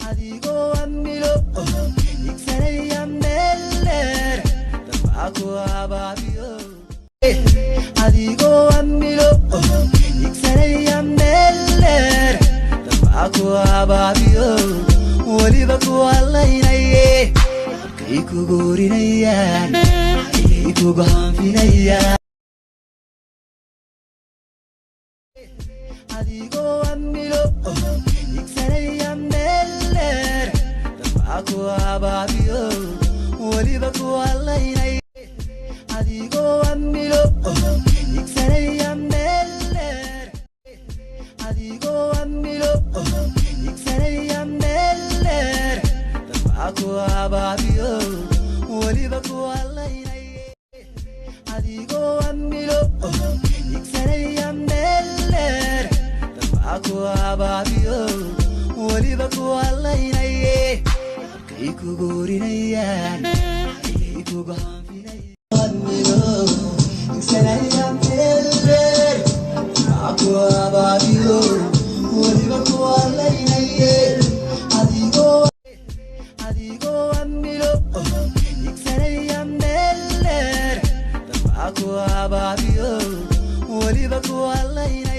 adigoo amilo igsanaya meeler dabcaku abaabiyo adigoo amilo igsanaya meeler dabcaku abaabiyo waliba ku allaynaye kay ku goorinayaan kay ku gaanfinayaan adigoo amilo igsanaya meeler dabcaku abaabiyo waliba ku allaynaye adigoo amilo igsanaya meeler adigoo amilo igsanaya meeler dabcaku abaabiyo waliba ku allaynaye adigoo amilo igsanaya meeler dabcaku abaabiyo waliba ku allaynaye kay ku goorinayaan kay ku gaanfinayaan igsanaya meeler dabcaku abaabiyo waliba ku allaynaye adigoo amilo igsanaya meeler dabcaku abaabiyo waliba ku allaynaye